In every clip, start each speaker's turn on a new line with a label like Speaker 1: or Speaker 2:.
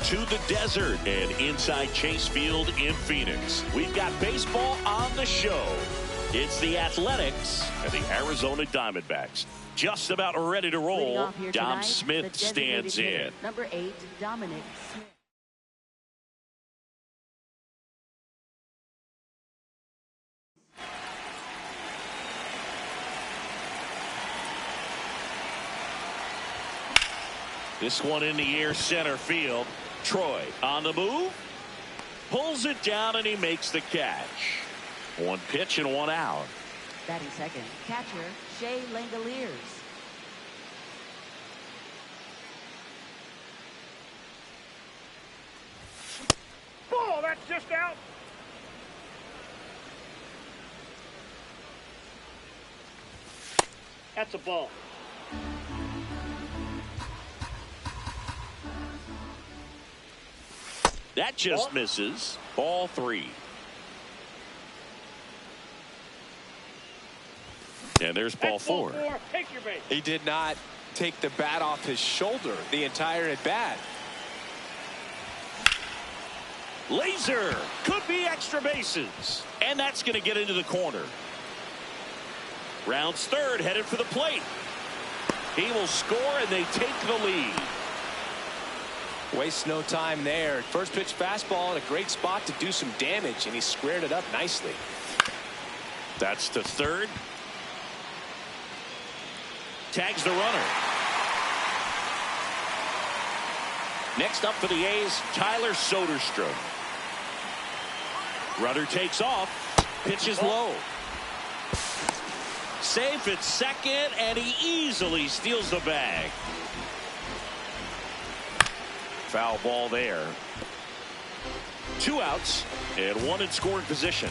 Speaker 1: to the desert and inside Chase Field in Phoenix. We've got baseball on the show. It's the Athletics and the Arizona Diamondbacks. Just about ready to roll. Dom Smith stands in.
Speaker 2: Number 8, Dominic Smith.
Speaker 1: This one in the air, center field. Troy on the move. Pulls it down and he makes the catch. One pitch and one out.
Speaker 2: Batting second, catcher Shea Langoliers.
Speaker 3: Ball, that's just out. That's a ball.
Speaker 1: That just misses. Ball 3. And there's ball 4.
Speaker 3: Take your base.
Speaker 4: He did not take the bat off his shoulder the entire at bat.
Speaker 1: Laser could be extra bases. And that's going to get into the corner. Rounds third, headed for the plate. He will score and they take the lead.
Speaker 4: Wastes no time there. First pitch fastball in a great spot to do some damage, and he squared it up nicely.
Speaker 1: That's to third. Tags the runner. Next up for the A's, Tyler Soderstrom. Runner takes off. Pitch is low. Safe at second, and he easily steals the bag. Foul ball there. 2 outs and 1 in scoring position.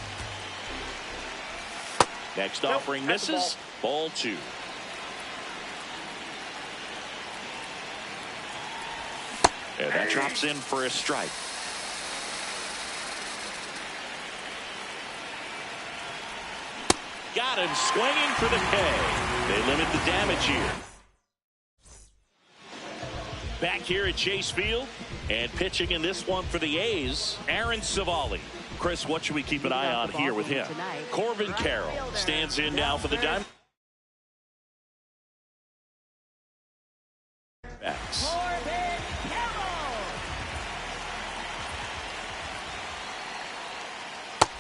Speaker 1: Next offering misses. Ball 2. And that drops in for a strike. Got him swinging for the K. They limit the damage here. Back here at Chase Field and pitching in this one for the A's, Aaron Savali. Chris, what should we keep an eye on here with him? Corbin Carroll stands in now for the Diamondbacks.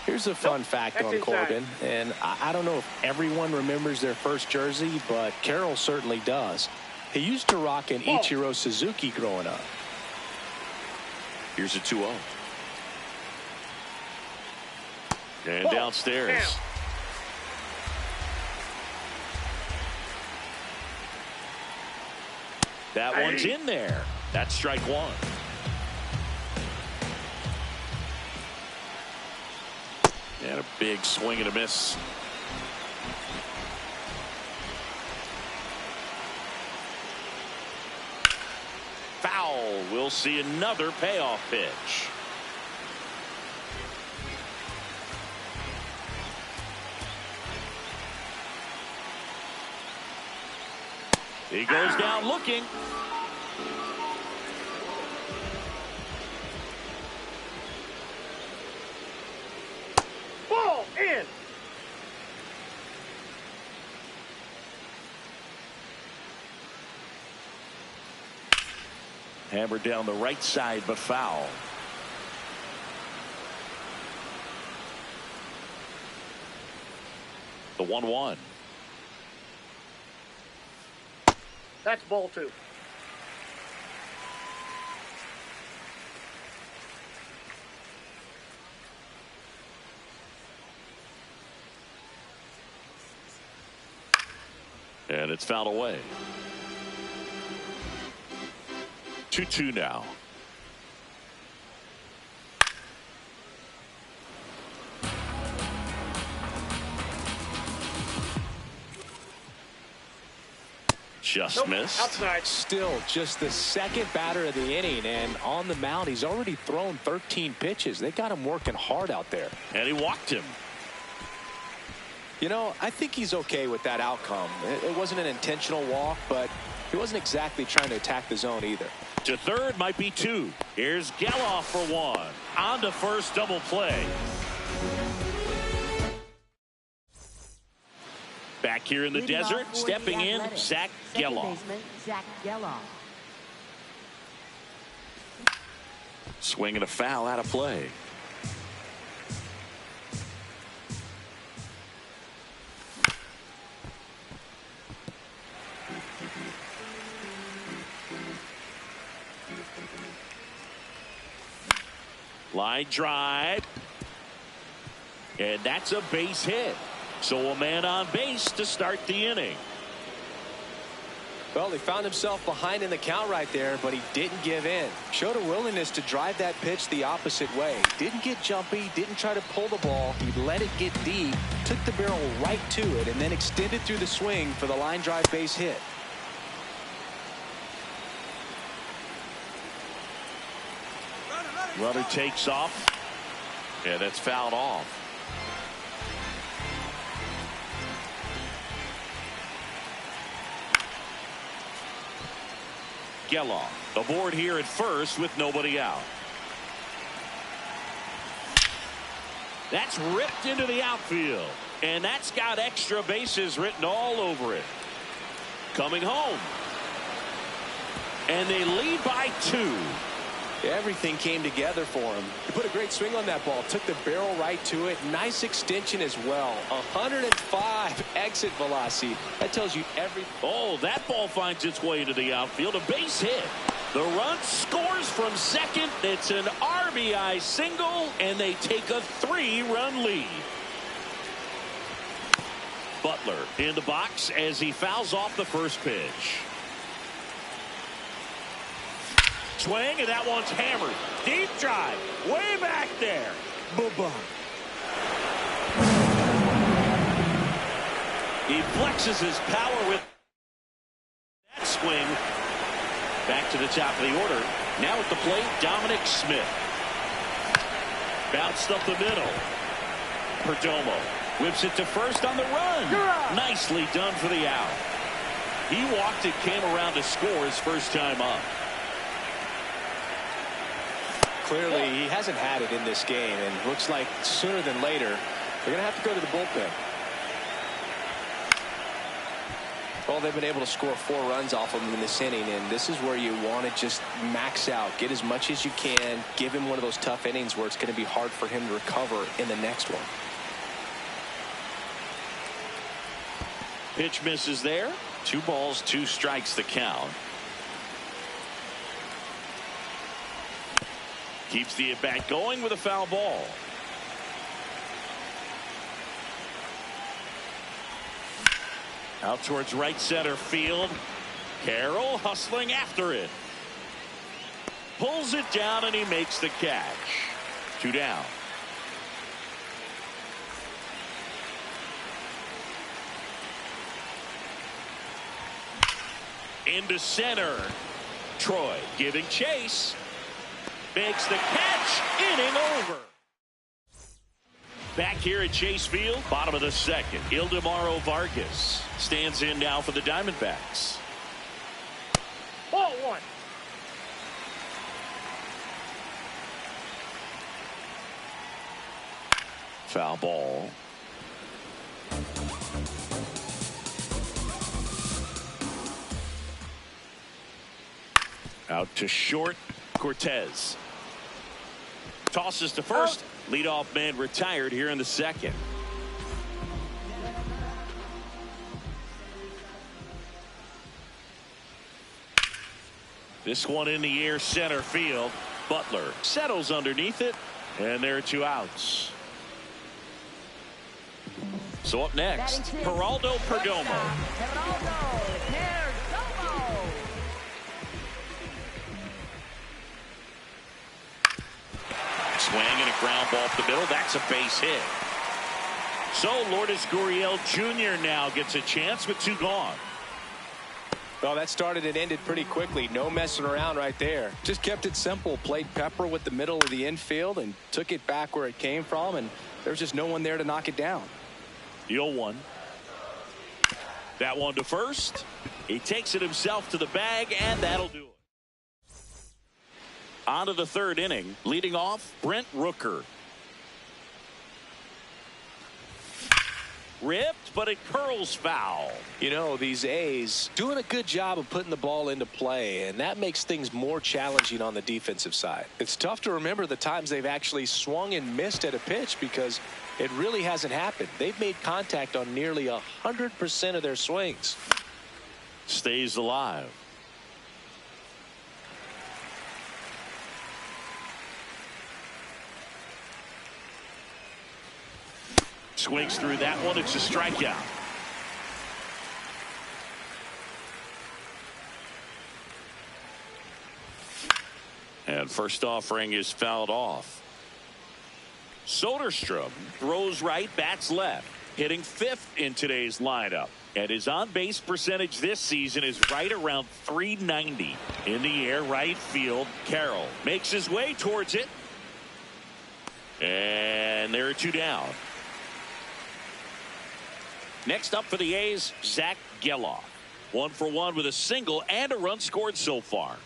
Speaker 4: Here's a fun fact on Corbin, and I don't know if everyone remembers their first jersey, but Carroll certainly does. He used to rock an Ichiro Suzuki growing up.
Speaker 1: Here's a 2-0. And downstairs. That one's in there. That's strike 1. And a big swing and a miss. Foul. We'll see another payoff pitch. He goes down looking.
Speaker 3: Ball in.
Speaker 1: Hammered down the right side, but foul. The 1-1.
Speaker 3: That's ball 2.
Speaker 1: And it's fouled away. 2-2 now. Just missed.
Speaker 3: Outside.
Speaker 4: Still just the second batter of the inning, and on the mound he's already thrown 13 pitches. They got him working hard out there.
Speaker 1: And he walked him.
Speaker 4: You know, I think he's okay with that outcome. It wasn't an intentional walk, but He wasn't exactly trying to attack the zone either.
Speaker 1: To third might be 2. Here's Geloff for 1. On to first, double play. Back here in the desert, stepping in, Zach Geloff.
Speaker 2: Zach Geloff.
Speaker 1: Swing and a foul out of play. Line drive. And that's a base hit. So a man on base to start the inning.
Speaker 4: Well, he found himself behind in the count right there, but he didn't give in. Showed a willingness to drive that pitch the opposite way. Didn't get jumpy, didn't try to pull the ball. He let it get deep, took the barrel right to it, and then extended through the swing for the line drive base hit.
Speaker 1: Runner takes off. Yeah, that's fouled off. Geloff aboard here at first with nobody out. That's ripped into the outfield, and that's got extra bases written all over it. Coming home, and they lead by 2.
Speaker 4: Everything came together for him. He put a great swing on that ball, took the barrel right to it. Nice extension as well. 105 exit velocity. That tells you everything.
Speaker 1: Oh, that ball finds its way into the outfield. A base hit. The run scores from second. It's an RBI single, and they take a 3-run lead. Butler in the box as he fouls off the first pitch. Swing, and that one's hammered. Deep drive. Way back there. Bye-bye. He flexes his power with that swing. Back to the top of the order. Now at the plate, Dominic Smith. Bounced up the middle. Perdomo whips it to first on the run. Nicely done for the out. He walked and came around to score his first time up.
Speaker 4: Clearly, he hasn't had it in this game, and looks like sooner than later, they're going to have to go to the bullpen. Well, they've been able to score 4 runs off of him in this inning, and this is where you want to just max out, get as much as you can, give him one of those tough innings where it's going to be hard for him to recover in the next one.
Speaker 1: Pitch misses there. 2 balls, 2 strikes the count. Keeps the at-bat going with a foul ball. Out towards right center field. Carroll hustling after it. Pulls it down, and he makes the catch. 2 down. Into center. Troy giving chase. Makes the catch. Inning over. Back here at Chase Field, bottom of the second. Ildemaro Vargas stands in now for the Diamondbacks.
Speaker 3: Ball 1.
Speaker 1: Foul ball. Out to short. Cortez tosses to first. Leadoff man retired here in the second. This one in the air, center field. Butler settles underneath it, and there are 2 outs. So up next, Geraldo Perdomo. Swing and a ground ball up the middle. That's a base hit. So Lourdes Gurriel Jr. now gets a chance with 2 gone.
Speaker 4: Well, that started and ended pretty quickly. No messing around right there. Just kept it simple. Played pepper with the middle of the infield and took it back where it came from, and there was just no one there to knock it down.
Speaker 1: The 0-1. That one to first. He takes it himself to the bag, and that'll do it. On to the third inning. Leading off, Brent Rooker. Ripped, but it curls foul.
Speaker 4: You know, these A's doing a good job of putting the ball into play, and that makes things more challenging on the defensive side. It's tough to remember the times they've actually swung and missed at a pitch because it really hasn't happened. They've made contact on nearly 100% of their swings.
Speaker 1: Stays alive. Swings through that one. It's a strikeout. And first offering is fouled off. Soderstrom throws right, bats left, hitting 5th in today's lineup. And his on-base percentage this season is right around .390. In the air, right field, Carroll makes his way towards it. And there are 2 down. Next up for the A's, Zach Geloff. 1 for 1 with a single and a run scored so far.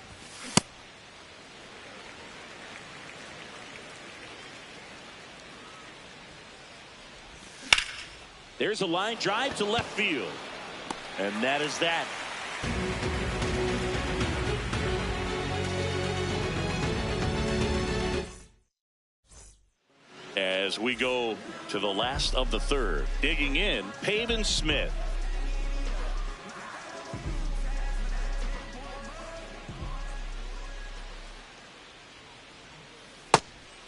Speaker 1: There's a line drive to left field. And that is that. As we go to the last of the third, digging in, Pavin Smith.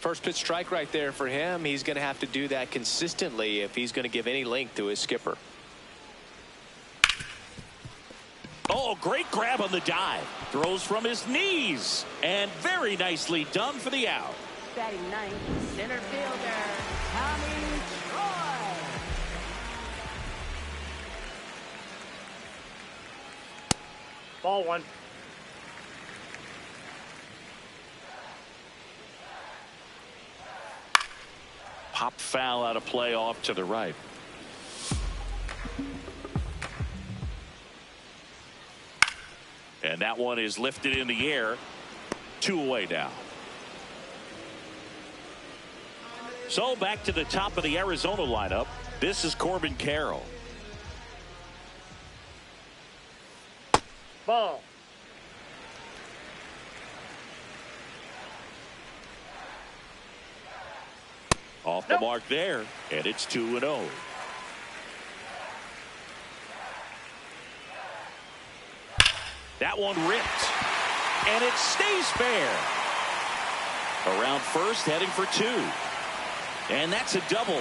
Speaker 4: First pitch strike right there for him. He's going to have to do that consistently if he's going to give any length to his skipper.
Speaker 1: Oh, great grab on the dive. Throws from his knees. And very nicely done for the out.
Speaker 2: Batting 9th, center fielder, Tommy Troy.
Speaker 3: Ball 1.
Speaker 1: Pop foul out of play off to the right. And that one is lifted in the air. 2 away now. So back to the top of the Arizona lineup. This is Corbin Carroll.
Speaker 3: Ball.
Speaker 1: Off the mark there, and it's 2-0. That one ripped, and it stays fair. Around first, heading for 2. And that's a double.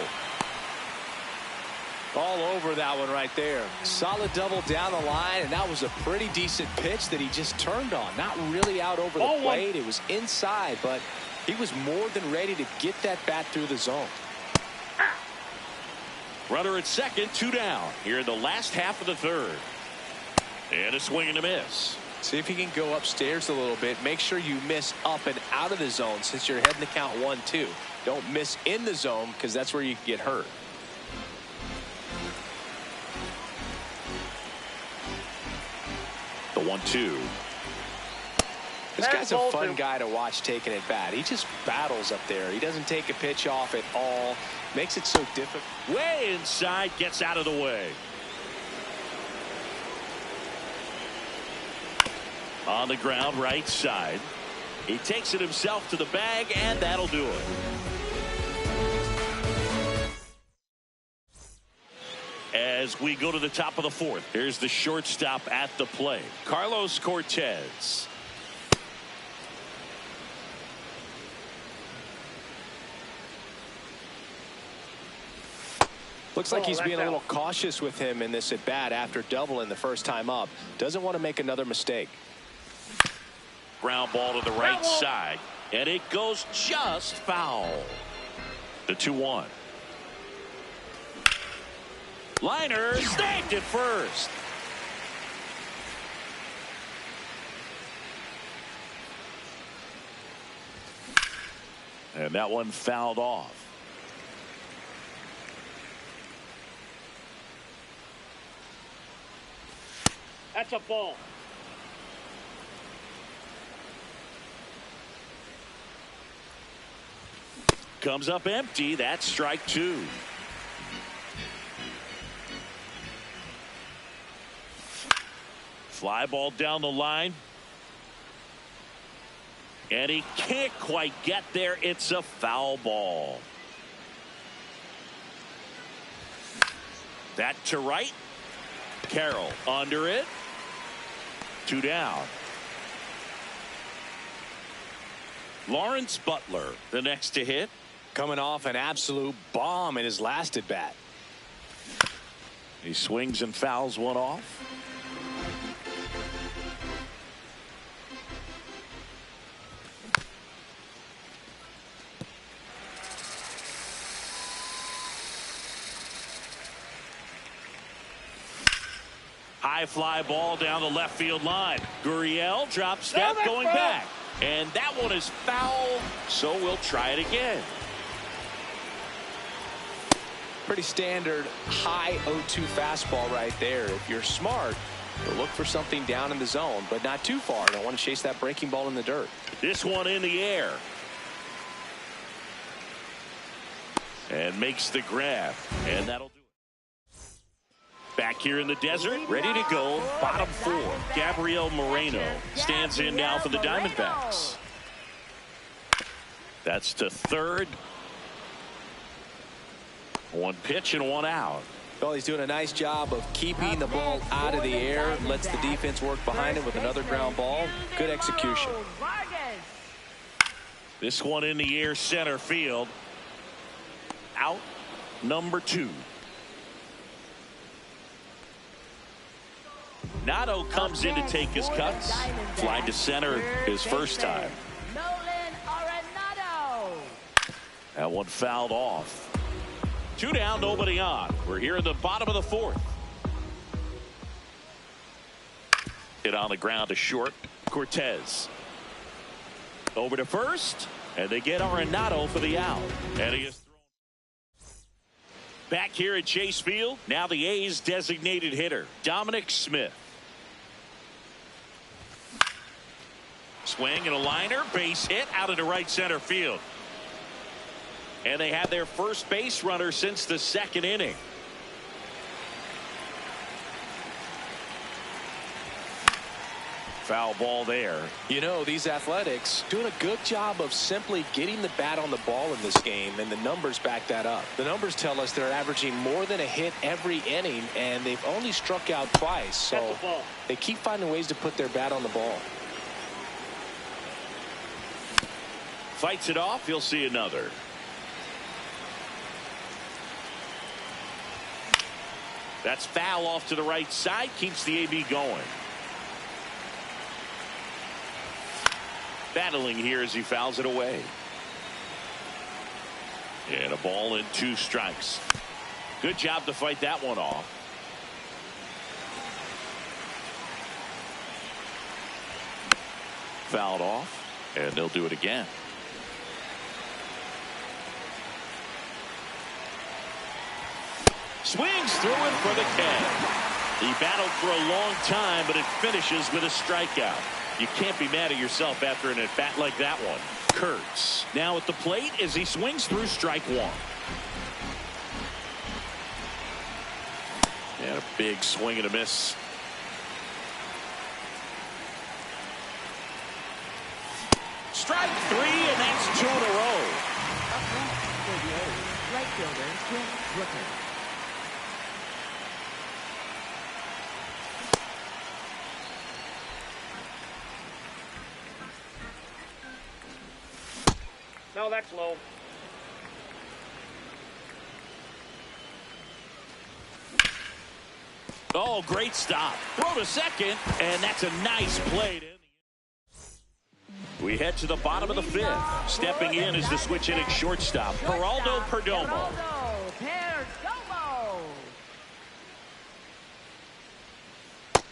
Speaker 4: All over that one right there. Solid double down the line, and that was a pretty decent pitch that he just turned on. Not really out over the plate. It was inside, but he was more than ready to get that bat through the zone.
Speaker 1: Runner at second, 2 down here in the last half of the third. And a swing and a miss.
Speaker 4: See if you can go upstairs a little bit. Make sure you miss up and out of the zone since you're heading to count 1-2. Don't miss in the zone because that's where you can get hurt.
Speaker 1: The 1-2.
Speaker 4: This guy's a fun guy to watch taking it bat. He just battles up there. He doesn't take a pitch off at all. Makes it so difficult.
Speaker 1: Way inside, gets out of the way. On the ground, right side. He takes it himself to the bag, and that'll do it. As we go to the top of the fourth, here's the shortstop at the plate, Carlos Cortez.
Speaker 4: Looks like he's being a little cautious with him in this at bat after doubling the first time up. Doesn't want to make another mistake.
Speaker 1: Ground ball to the right side, and it goes just foul. The 2-1. Liner snagged at first. And that one fouled off.
Speaker 3: That's a ball.
Speaker 1: Comes up empty. That's strike two. Fly ball down the line. And he can't quite get there. It's a foul ball. That to right. Carroll under it. 2 down. Lawrence Butler, the next to hit.
Speaker 4: Coming off an absolute bomb in his last at bat.
Speaker 1: He swings and fouls one off. High fly ball down the left field line. Gurriel drops step going back. And that one is foul, so we'll try it again.
Speaker 4: Pretty standard high 0-2 fastball right there. If you're smart, you'll look for something down in the zone, but not too far. Don't want to chase that breaking ball in the dirt.
Speaker 1: This one in the air. And makes the grab. And that'll do it. Back here in the desert, ready to go. Bottom 4. Gabriel Moreno stands in now for the Diamondbacks. That's to third. 1 pitch and 1 out.
Speaker 4: Well, he's doing a nice job of keeping the ball out of the air. Lets the defense work behind it with another ground ball. Good execution.
Speaker 1: This one in the air, center field. Out number 2. Nato comes in to take his cuts. Fly to center his first time. That one fouled off. 2 down, nobody on. We're here in the bottom of the 4th. Hit on the ground to short. Cortez. Over to first. And they get Arenado for the out. And he is thrown. Back here at Chase Field. Now the A's designated hitter, Dominic Smith. Swing and a liner. Base hit out into right center field. And they have their first base runner since the 2nd inning. Foul ball there.
Speaker 4: You know, these Athletics doing a good job of simply getting the bat on the ball in this game, and the numbers back that up. The numbers tell us they're averaging more than a hit every inning, and they've only struck out twice. So they keep finding ways to put their bat on the ball.
Speaker 1: Fights it off. You'll see another. That's foul off to the right side. Keeps the AB going. Battling here as he fouls it away. And a ball and 2 strikes. Good job to fight that one off. Fouled off. And they'll do it again. Swings through it for the K. He battled for a long time, but it finishes with a strikeout. You can't be mad at yourself after an at-bat like that one. Kurtz now at the plate as he swings through strike 1. And a big swing and a miss. Strike 3, and that's 2 in a row.
Speaker 2: Right fielder, Quinn Brooker.
Speaker 3: No, that's low.
Speaker 1: Oh, great stop. Throw to second, and that's a nice play. We head to the bottom of the 5th. Stepping in is the switch hitting shortstop, Geraldo Perdomo.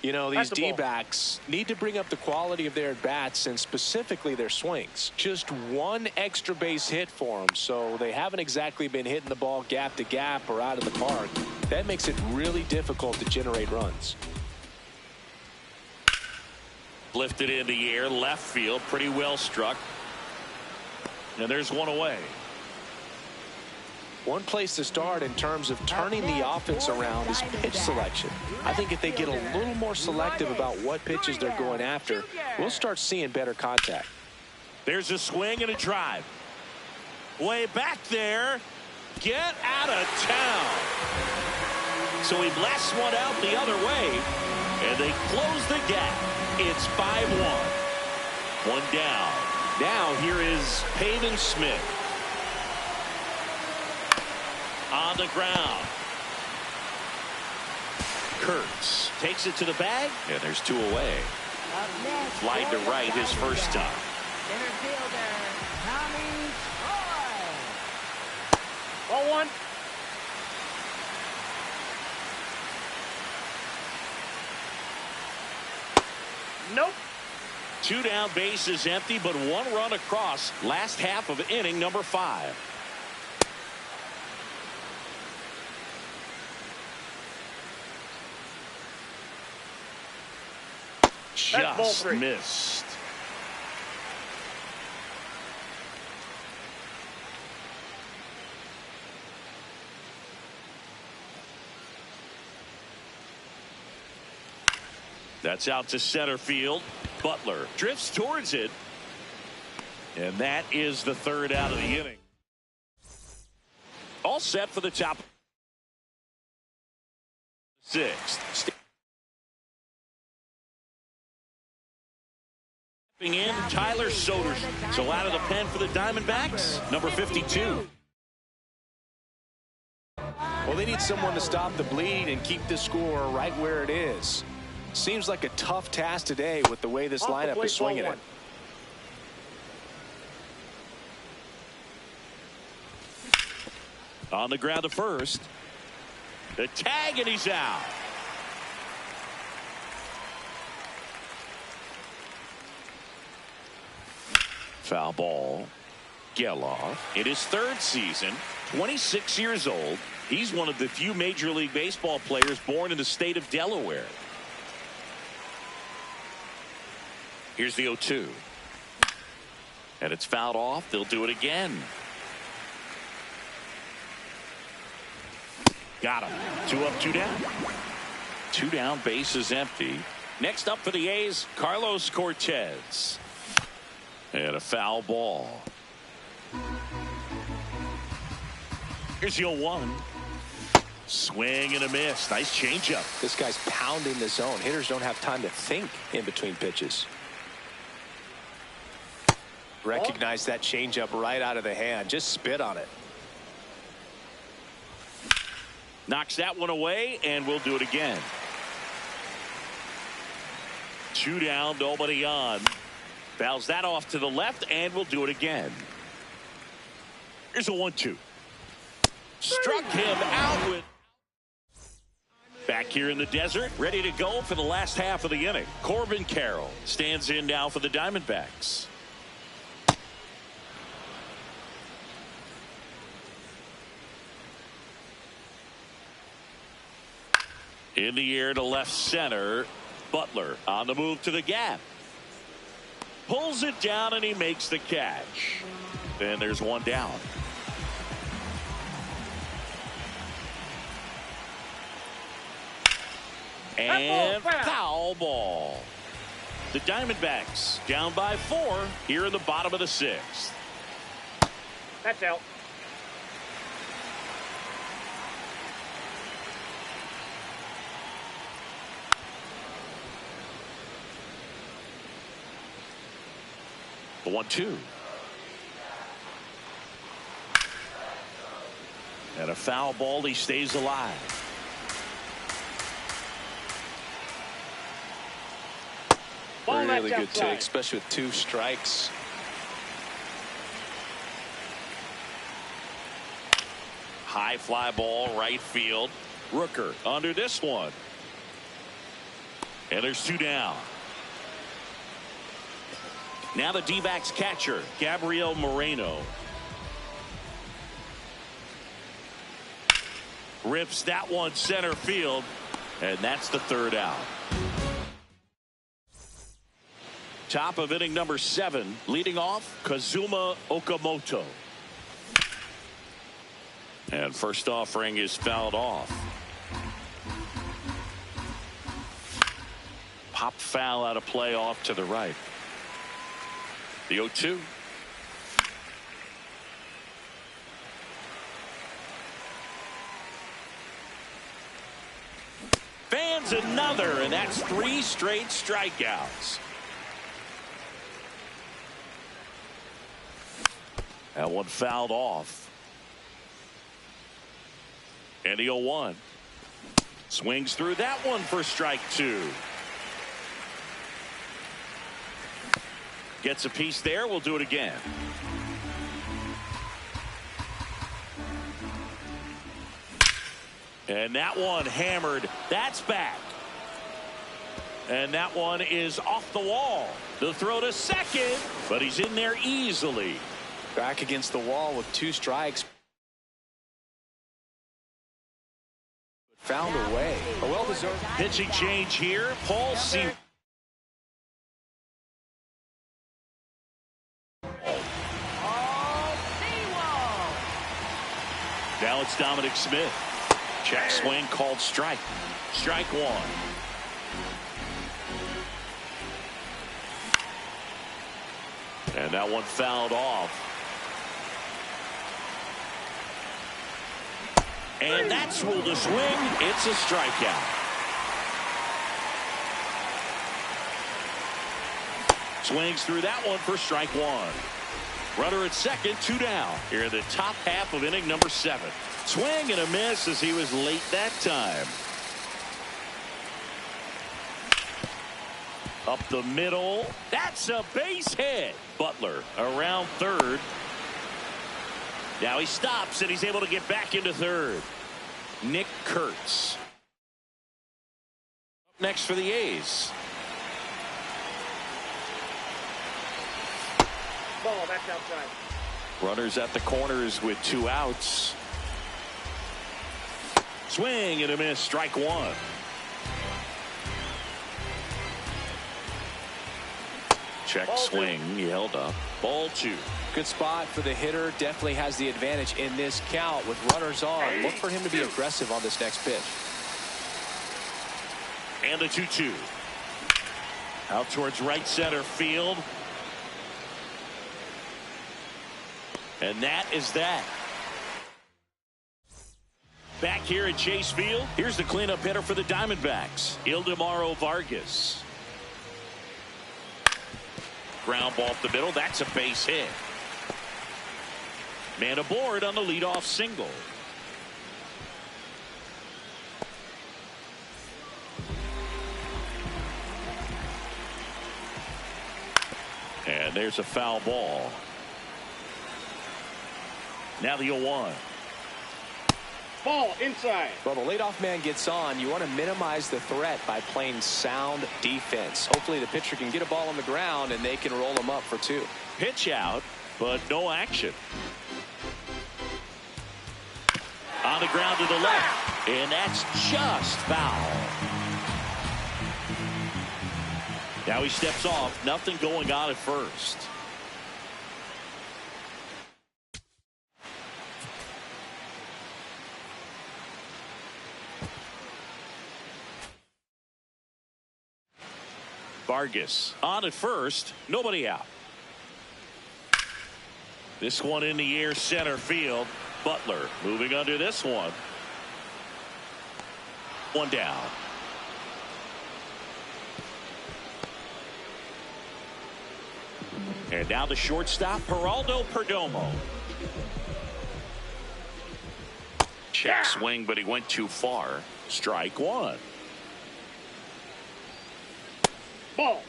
Speaker 4: You know, these D-backs need to bring up the quality of their at-bats and specifically their swings. Just 1 extra base hit for them, so they haven't exactly been hitting the ball gap to gap or out of the park. That makes it really difficult to generate runs.
Speaker 1: Lifted in the air, left field, pretty well struck. And there's one away.
Speaker 4: One place to start in terms of turning the offense around is pitch selection. I think if they get a little more selective about what pitches they're going after, we'll start seeing better contact.
Speaker 1: There's a swing and a drive. Way back there. Get out of town. So he blasts one out the other way, and they close the gap. It's 5-1. One down. Now here is Pavin Smith. On the ground. Kurtz takes it to the bag, and there's two away. Flied to right his first time.
Speaker 2: Center fielder, Tommy Troy.
Speaker 3: Ball one. Nope.
Speaker 1: Two down, bases empty, but one run across. Last half of inning number 5. Just missed. That's out to center field. Butler drifts towards it. And that is the third out of the inning. All set for the top. 6th. Stepping in, Tyler Soderson. So out of the pen for the Diamondbacks, number 52.
Speaker 4: Well, they need someone to stop the bleed and keep the score right where it is. Seems like a tough task today with the way this lineup is swinging it.
Speaker 1: On the ground to first. The tag, and he's out. Foul ball. Geloff. In his 3rd season, 26 years old. He's one of the few Major League Baseball players born in the state of Delaware. Here's the 0-2. And it's fouled off. They'll do it again. Got him. 2 up, 2 down. 2 down, base is empty. Next up for the A's, Carlos Cortez. And a foul ball. Here's the 0-1. Swing and a miss. Nice changeup.
Speaker 4: This guy's pounding the zone. Hitters don't have time to think in between pitches. Recognize that changeup right out of the hand. Just spit on it.
Speaker 1: Knocks that one away, and we'll do it again. 2 down, nobody on. Fouls that off to the left, and we'll do it again. Here's a 1-2. Struck him out with. Back here in the desert, ready to go for the last half of the inning. Corbin Carroll stands in now for the Diamondbacks. In the air to left center. Butler on the move to the gap. Pulls it down, and he makes the catch. And there's one down. And foul ball. The Diamondbacks down by 4 here in the bottom of the 6th.
Speaker 3: That's out.
Speaker 1: The 1-2. And a foul ball. He stays alive.
Speaker 4: Really good take, especially with 2 strikes.
Speaker 1: High fly ball, right field. Rooker under this one. And there's 2 down. Now the D-backs catcher, Gabriel Moreno. Rips that one center field, and that's the 3rd out. Top of inning number 7, leading off Kazuma Okamoto. And first offering is fouled off. Pop foul out of play off to the right. The 0-2. Fans another, and that's 3 straight strikeouts. That one fouled off. And the 0-1. Swings through that one for strike 2. Gets a piece there. We'll do it again. And that one hammered. That's back. And that one is off the wall. The throw to second, but he's in there easily.
Speaker 4: Back against the wall with 2 strikes. Found a way. A well-deserved
Speaker 1: pitching change here. Paul C. Now it's Dominic Smith. Check swing called strike. Strike 1. And that one fouled off. And that's ruled a swing. It's a strikeout. Swings through that one for strike 1. Runner at second, 2 down. Here in the top half of inning number 7. Swing and a miss as he was late that time. Up the middle. That's a base hit. Butler around third. Now he stops and he's able to get back into third. Nick Kurtz. Up next for the A's.
Speaker 3: Ball, that's outside.
Speaker 1: Runners at the corners with 2 outs. Swing and a miss. Strike 1. Check swing. He held up. Ball 2.
Speaker 4: good spot for the hitter. Definitely has the advantage in this count with runners on. Look for him to be aggressive on this next pitch.
Speaker 1: And the 2-2. Out towards right center field. And that is that. Back here at Chase Field, here's the cleanup hitter for the Diamondbacks, Ildemaro Vargas. Ground ball up the middle. That's a base hit. Man aboard on the leadoff single. And there's a foul ball. Now the 0-1.
Speaker 3: Ball inside.
Speaker 4: Well, the leadoff man gets on. You want to minimize the threat by playing sound defense. Hopefully the pitcher can get a ball on the ground and they can roll him up for 2.
Speaker 1: Pitch out, but no action. On the ground to the left, and that's just foul. Now he steps off. Nothing going on at first. Vargas on at first, nobody out. This one in the air, center field. Butler moving under this one. One down. And now the shortstop, Geraldo Perdomo. Check swing, but he went too far. Strike 1.
Speaker 3: Ball.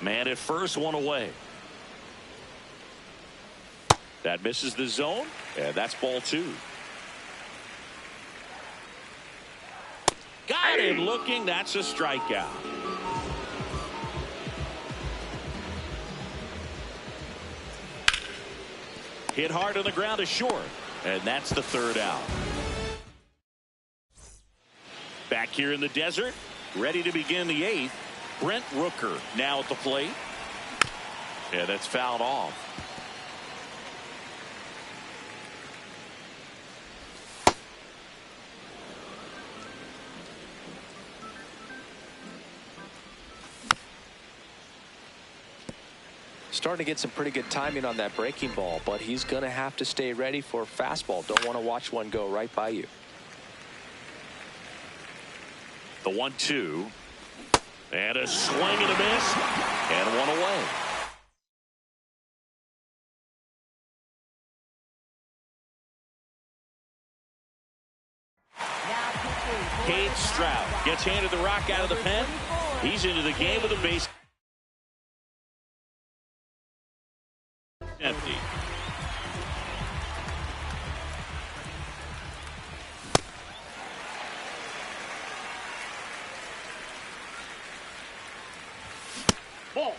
Speaker 1: Man at first, one away. That misses the zone, and that's ball 2. Got him looking. That's a strikeout. Hit hard on the ground is short, and that's the 3rd out. Back here in the desert, ready to begin the 8th. Brent Rooker now at the plate. Yeah, that's fouled off.
Speaker 4: Starting to get some pretty good timing on that breaking ball, but he's going to have to stay ready for a fastball. Don't want to watch one go right by you.
Speaker 1: The 1-2. And a swing and a miss. And one away. Cade Stroud gets handed the rock out of the pen. He's into the game with a base. Empty.
Speaker 3: Ball.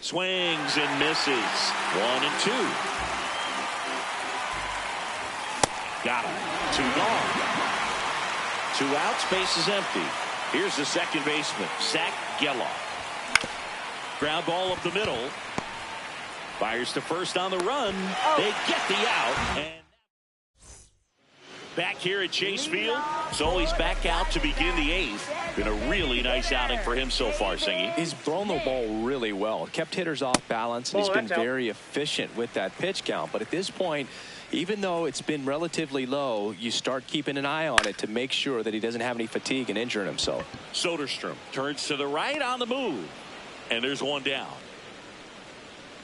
Speaker 1: Swings and misses. 1-2. Got him. 2 gone. 2 outs. Base is empty. Here's the second baseman, Zach Geloff. Ground ball up the middle. Fires to first on the run. They get the out. And back here at Chase Field, so he's back out to begin the 8th. Been a really nice outing for him so far, Singy.
Speaker 4: He's thrown the ball really well. Kept hitters off balance, and he's been very efficient with that pitch count. But at this point, even though it's been relatively low, you start keeping an eye on it to make sure that he doesn't have any fatigue and injuring himself.
Speaker 1: Soderstrom turns to the right on the move. And there's one down.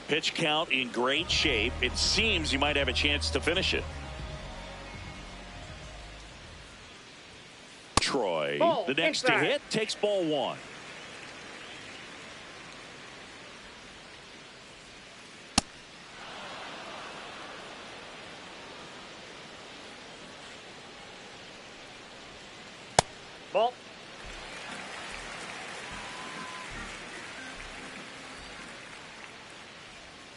Speaker 1: Pitch count in great shape. It seems he might have a chance to finish it. Troy,
Speaker 3: ball,
Speaker 1: the next
Speaker 3: inside.
Speaker 1: to hit, takes ball 1.
Speaker 3: Ball.